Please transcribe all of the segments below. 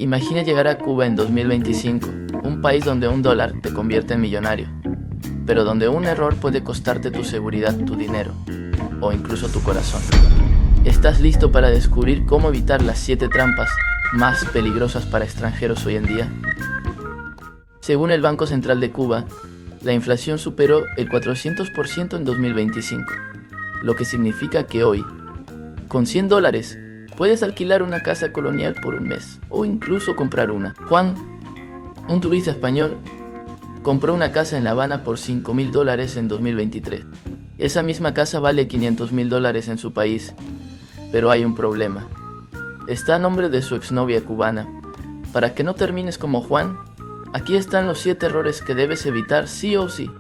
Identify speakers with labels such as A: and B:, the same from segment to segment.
A: Imagina llegar a Cuba en 2025, un país donde un dólar te convierte en millonario, pero donde un error puede costarte tu seguridad, tu dinero, o incluso tu corazón. ¿Estás listo para descubrir cómo evitar las 7 trampas más peligrosas para extranjeros hoy en día? Según el Banco Central de Cuba, la inflación superó el 400% en 2025, lo que significa que hoy, con $100, puedes alquilar una casa colonial por un mes, o incluso comprar una. Juan, un turista español, compró una casa en La Habana por $5.000 en 2023. Esa misma casa vale $500.000 en su país, pero hay un problema. Está a nombre de su exnovia cubana. Para que no termines como Juan, aquí están los 7 errores que debes evitar sí o sí.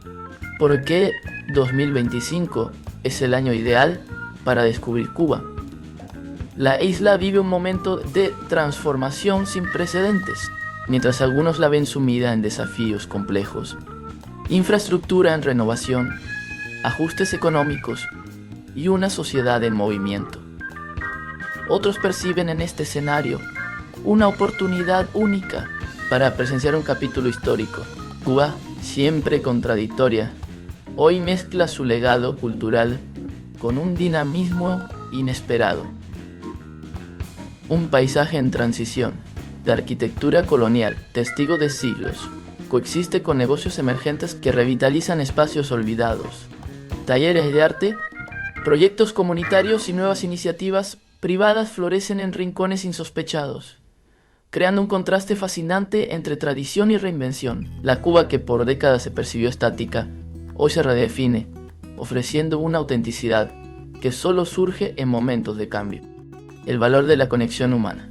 A: ¿Por qué 2025 es el año ideal para descubrir Cuba? La isla vive un momento de transformación sin precedentes, mientras algunos la ven sumida en desafíos complejos. Infraestructura en renovación, ajustes económicos y una sociedad en movimiento. Otros perciben en este escenario una oportunidad única para presenciar un capítulo histórico. Cuba, siempre contradictoria, hoy mezcla su legado cultural con un dinamismo inesperado. Un paisaje en transición, de arquitectura colonial, testigo de siglos, coexiste con negocios emergentes que revitalizan espacios olvidados, talleres de arte, proyectos comunitarios y nuevas iniciativas privadas florecen en rincones insospechados, creando un contraste fascinante entre tradición y reinvención. La Cuba que por décadas se percibió estática, hoy se redefine, ofreciendo una autenticidad que solo surge en momentos de cambio. El valor de la conexión humana.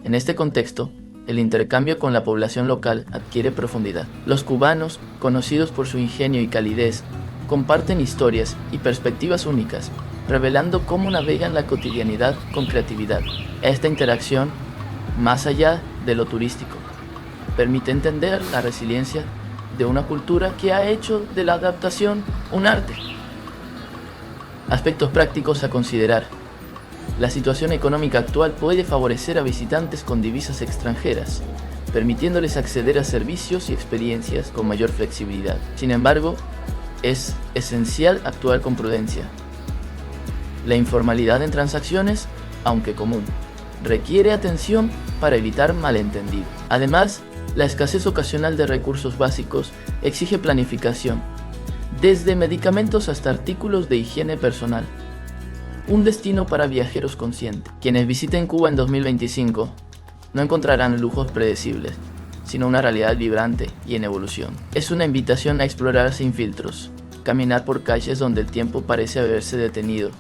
A: En este contexto, el intercambio con la población local adquiere profundidad. Los cubanos, conocidos por su ingenio y calidez, comparten historias y perspectivas únicas, revelando cómo navegan la cotidianidad con creatividad. Esta interacción, más allá de lo turístico, permite entender la resiliencia de una cultura que ha hecho de la adaptación un arte. Aspectos prácticos a considerar. La situación económica actual puede favorecer a visitantes con divisas extranjeras, permitiéndoles acceder a servicios y experiencias con mayor flexibilidad. Sin embargo, es esencial actuar con prudencia. La informalidad en transacciones, aunque común, requiere atención para evitar malentendidos. Además, la escasez ocasional de recursos básicos exige planificación, desde medicamentos hasta artículos de higiene personal. Un destino para viajeros conscientes. Quienes visiten Cuba en 2025 no encontrarán lujos predecibles, sino una realidad vibrante y en evolución. Es una invitación a explorar sin filtros, caminar por calles donde el tiempo parece haberse detenido,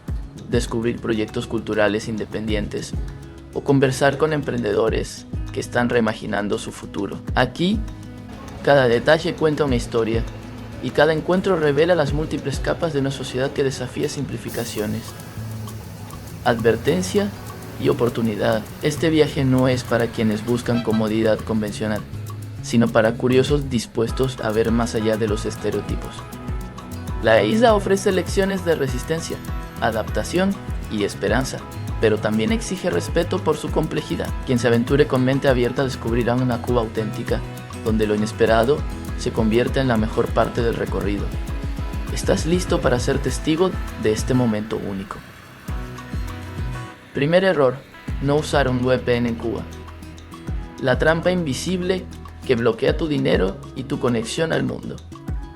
A: descubrir proyectos culturales independientes o conversar con emprendedores que están reimaginando su futuro. Aquí, cada detalle cuenta una historia y cada encuentro revela las múltiples capas de una sociedad que desafía simplificaciones. Advertencia y oportunidad. Este viaje no es para quienes buscan comodidad convencional, sino para curiosos dispuestos a ver más allá de los estereotipos. La isla ofrece lecciones de resistencia, adaptación y esperanza, pero también exige respeto por su complejidad. Quien se aventure con mente abierta descubrirá una Cuba auténtica, donde lo inesperado se convierte en la mejor parte del recorrido. ¿Estás listo para ser testigo de este momento único? Primer error, no usar un VPN en Cuba. La trampa invisible que bloquea tu dinero y tu conexión al mundo.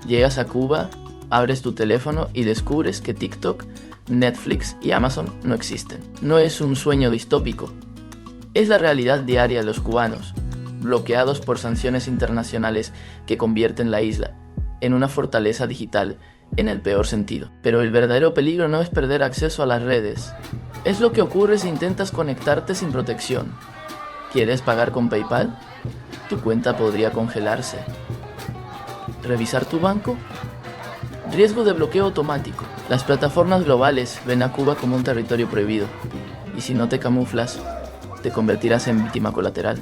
A: Llegas a Cuba, abres tu teléfono y descubres que TikTok, Netflix y Amazon no existen. No es un sueño distópico. Es la realidad diaria de los cubanos, bloqueados por sanciones internacionales que convierten la isla en una fortaleza digital en el peor sentido. Pero el verdadero peligro no es perder acceso a las redes. Es lo que ocurre si intentas conectarte sin protección. ¿Quieres pagar con PayPal? Tu cuenta podría congelarse. ¿Revisar tu banco? Riesgo de bloqueo automático. Las plataformas globales ven a Cuba como un territorio prohibido, y si no te camuflas, te convertirás en víctima colateral,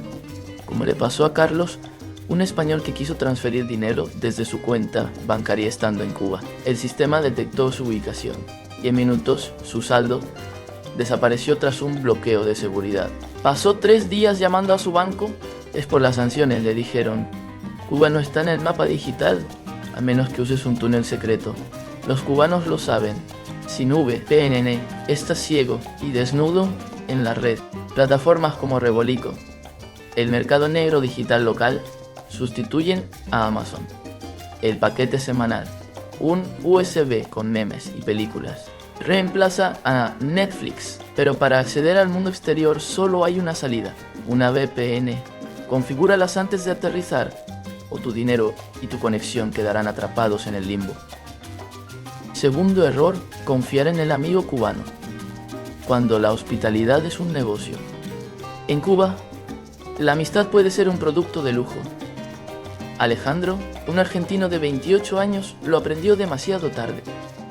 A: como le pasó a Carlos, un español que quiso transferir dinero desde su cuenta bancaria estando en Cuba. El sistema detectó su ubicación, y en minutos su saldo desapareció tras un bloqueo de seguridad. Pasó 3 días llamando a su banco. Es por las sanciones, le dijeron. Cuba no está en el mapa digital, a menos que uses un túnel secreto. Los cubanos lo saben. Sin VPN, estás ciego y desnudo en la red. Plataformas como Rebolico, el mercado negro digital local, sustituyen a Amazon. El paquete semanal, un USB con memes y películas, reemplaza a Netflix. Pero para acceder al mundo exterior solo hay una salida, una VPN. Configúralas antes de aterrizar, o tu dinero y tu conexión quedarán atrapados en el limbo. Segundo error, confiar en el amigo cubano, cuando la hospitalidad es un negocio. En Cuba, la amistad puede ser un producto de lujo. Alejandro, un argentino de 28 años, lo aprendió demasiado tarde.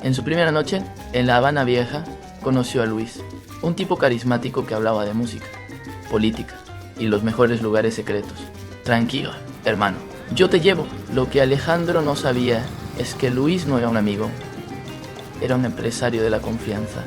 A: En su primera noche, en La Habana Vieja, conoció a Luis, un tipo carismático que hablaba de música, política y los mejores lugares secretos. Tranquilo, hermano, yo te llevo. Lo que Alejandro no sabía es que Luis no era un amigo, era un empresario de la confianza.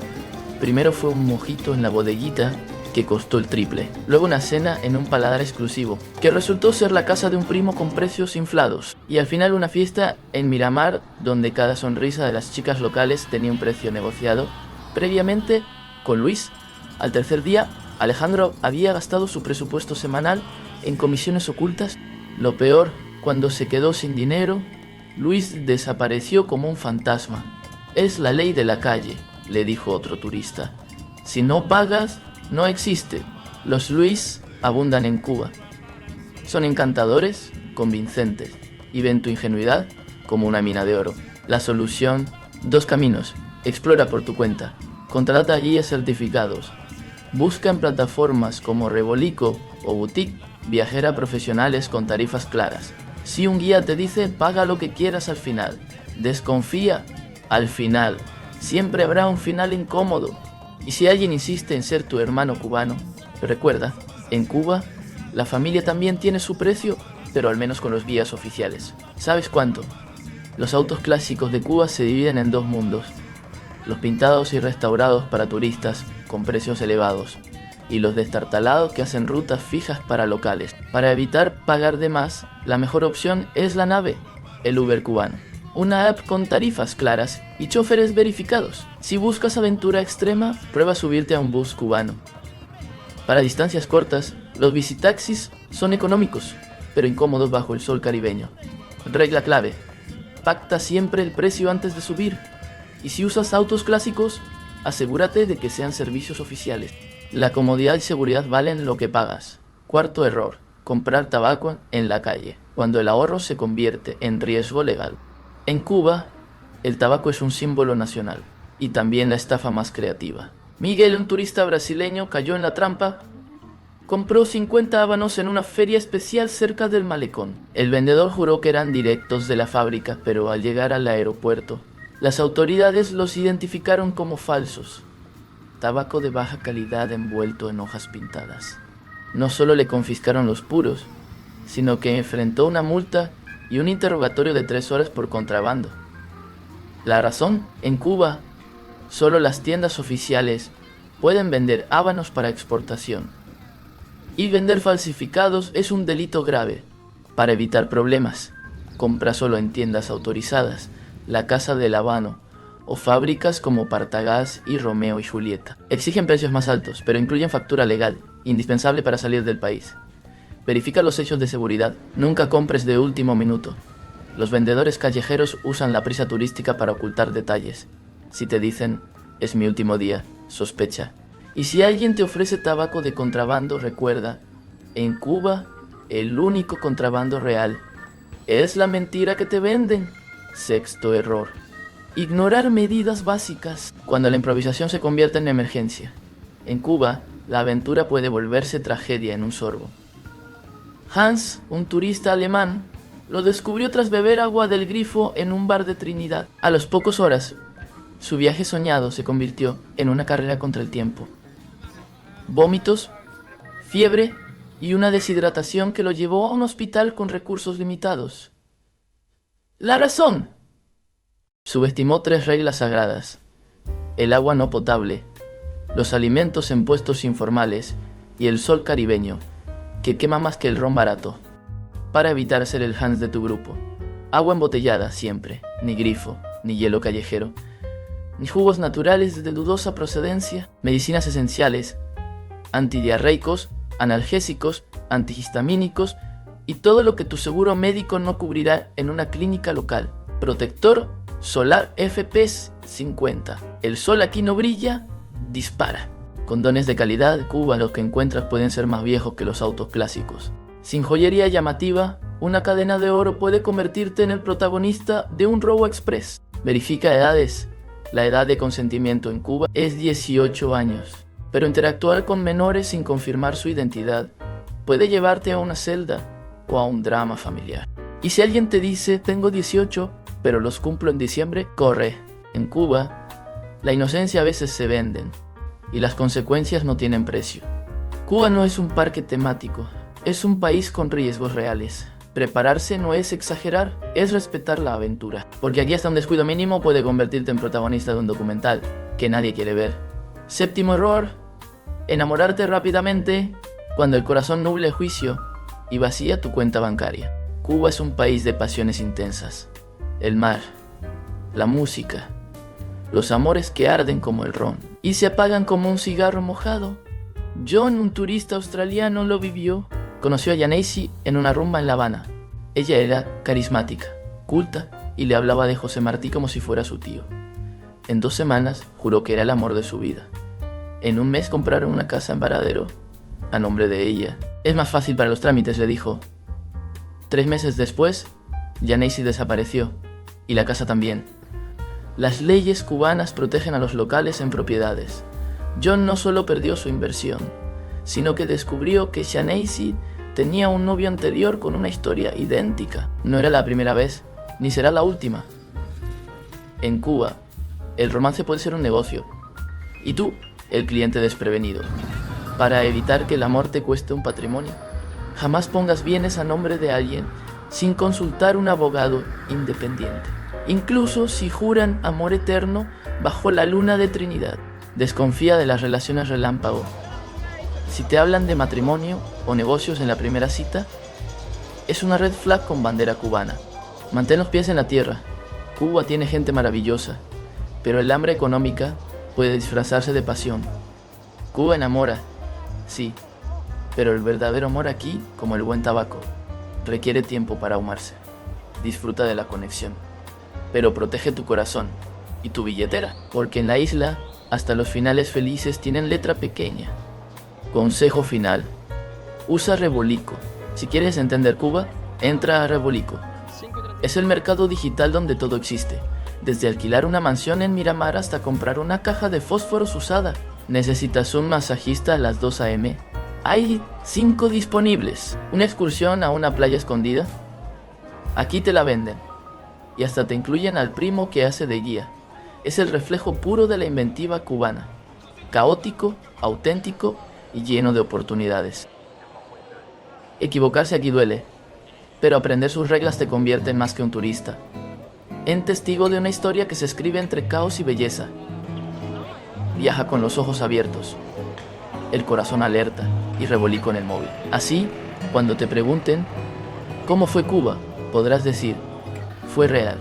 A: Primero fue un mojito en la bodeguita que costó el triple, luego una cena en un paladar exclusivo, que resultó ser la casa de un primo con precios inflados, y al final una fiesta en Miramar donde cada sonrisa de las chicas locales tenía un precio negociado previamente con Luis. Al tercer día, Alejandro había gastado su presupuesto semanal en comisiones ocultas. Lo peor, cuando se quedó sin dinero, Luis desapareció como un fantasma. Es la ley de la calle, le dijo otro turista. Si no pagas, no existe. Los Luis abundan en Cuba. Son encantadores, convincentes, y ven tu ingenuidad como una mina de oro. La solución, 2 caminos. Explora por tu cuenta. Contrata guías certificados. Busca en plataformas como Rebolico o Boutique viajera profesionales con tarifas claras. Si un guía te dice paga lo que quieras al final, desconfía al final. Siempre habrá un final incómodo. Y si alguien insiste en ser tu hermano cubano, recuerda, en Cuba, la familia también tiene su precio, pero al menos con los guías oficiales. ¿Sabes cuánto? Los autos clásicos de Cuba se dividen en 2 mundos. Los pintados y restaurados para turistas con precios elevados, y los destartalados que hacen rutas fijas para locales. Para evitar pagar de más, la mejor opción es la nave, el Uber cubano. Una app con tarifas claras y choferes verificados. Si buscas aventura extrema, prueba subirte a un bus cubano. Para distancias cortas, los visitaxis son económicos, pero incómodos bajo el sol caribeño. Regla clave: pacta siempre el precio antes de subir. Y si usas autos clásicos, asegúrate de que sean servicios oficiales. La comodidad y seguridad valen lo que pagas. Cuarto error: comprar tabaco en la calle, cuando el ahorro se convierte en riesgo legal. En Cuba, el tabaco es un símbolo nacional, y también la estafa más creativa. Miguel, un turista brasileño, cayó en la trampa. Compró 50 habanos en una feria especial cerca del malecón. El vendedor juró que eran directos de la fábrica, pero al llegar al aeropuerto, las autoridades los identificaron como falsos. Tabaco de baja calidad envuelto en hojas pintadas. No solo le confiscaron los puros, sino que enfrentó una multa y un interrogatorio de 3 horas por contrabando. La razón: en Cuba, solo las tiendas oficiales pueden vender habanos para exportación. Y vender falsificados es un delito grave. Para evitar problemas, compra solo en tiendas autorizadas, la Casa del Habano, o fábricas como Partagás y Romeo y Julieta. Exigen precios más altos, pero incluyen factura legal, indispensable para salir del país. Verifica los hechos de seguridad. Nunca compres de último minuto. Los vendedores callejeros usan la prisa turística para ocultar detalles. Si te dicen, es mi último día, sospecha. Y si alguien te ofrece tabaco de contrabando, recuerda, en Cuba, el único contrabando real es la mentira que te venden. Sexto error: ignorar medidas básicas cuando la improvisación se convierte en emergencia. En Cuba, la aventura puede volverse tragedia en un sorbo. Hans, un turista alemán, lo descubrió tras beber agua del grifo en un bar de Trinidad. A las pocas horas, su viaje soñado se convirtió en una carrera contra el tiempo. Vómitos, fiebre y una deshidratación que lo llevó a un hospital con recursos limitados. La razón: subestimó 3 reglas sagradas: el agua no potable, los alimentos en puestos informales y el sol caribeño, que quema más que el ron barato. Para evitar ser el Hans de tu grupo. Agua embotellada siempre, ni grifo, ni hielo callejero, ni jugos naturales de dudosa procedencia, medicinas esenciales, antidiarreicos, analgésicos, antihistamínicos y todo lo que tu seguro médico no cubrirá en una clínica local. Protector solar FP50. El sol aquí no brilla, dispara. Condones de calidad, Cuba, los que encuentras pueden ser más viejos que los autos clásicos. Sin joyería llamativa, una cadena de oro puede convertirte en el protagonista de un robo express. Verifica edades. La edad de consentimiento en Cuba es 18 años, pero interactuar con menores sin confirmar su identidad puede llevarte a una celda o a un drama familiar. Y si alguien te dice, tengo 18, pero los cumplo en diciembre, corre. En Cuba, la inocencia a veces se venden y las consecuencias no tienen precio. Cuba no es un parque temático, es un país con riesgos reales. Prepararse no es exagerar, es respetar la aventura. Porque aquí hasta un descuido mínimo puede convertirte en protagonista de un documental que nadie quiere ver. Séptimo error, enamorarte rápidamente cuando el corazón nuble el juicio y vacía tu cuenta bancaria. Cuba es un país de pasiones intensas. El mar, la música, los amores que arden como el ron y se apagan como un cigarro mojado. John, un turista australiano, lo vivió. Conoció a Yanesi en una rumba en La Habana. Ella era carismática, culta y le hablaba de José Martí como si fuera su tío. En 2 semanas juró que era el amor de su vida. En un mes compraron una casa en Varadero, a nombre de ella. Es más fácil para los trámites, le dijo. 3 meses después, Yanesi desapareció, y la casa también. Las leyes cubanas protegen a los locales en propiedades. John no solo perdió su inversión, sino que descubrió que Yanesi tenía un novio anterior con una historia idéntica. No era la primera vez, ni será la última. En Cuba, el romance puede ser un negocio, y tú, el cliente desprevenido. Para evitar que el amor te cueste un patrimonio, jamás pongas bienes a nombre de alguien sin consultar un abogado independiente, incluso si juran amor eterno bajo la luna de Trinidad. Desconfía de las relaciones relámpago. Si te hablan de matrimonio o negocios en la primera cita, es una red flag con bandera cubana. Mantén los pies en la tierra. Cuba tiene gente maravillosa, pero el hambre económica puede disfrazarse de pasión. Cuba enamora, sí, pero el verdadero amor aquí, como el buen tabaco, requiere tiempo para ahumarse. Disfruta de la conexión, pero protege tu corazón y tu billetera, porque en la isla hasta los finales felices tienen letra pequeña. Consejo final: usa Revolico. Si quieres entender Cuba, entra a Revolico. Es el mercado digital donde todo existe, desde alquilar una mansión en Miramar hasta comprar una caja de fósforos usada. ¿Necesitas un masajista a las 2 a.m.? Hay 5 disponibles. ¿Una excursión a una playa escondida? Aquí te la venden. Y hasta te incluyen al primo que hace de guía. Es el reflejo puro de la inventiva cubana. Caótico, auténtico y lleno de oportunidades. Equivocarse aquí duele, pero aprender sus reglas te convierte en más que un turista, en testigo de una historia que se escribe entre caos y belleza. Viaja con los ojos abiertos, el corazón alerta y Revolico en el móvil. Así, cuando te pregunten ¿cómo fue Cuba?, podrás decir: fue real.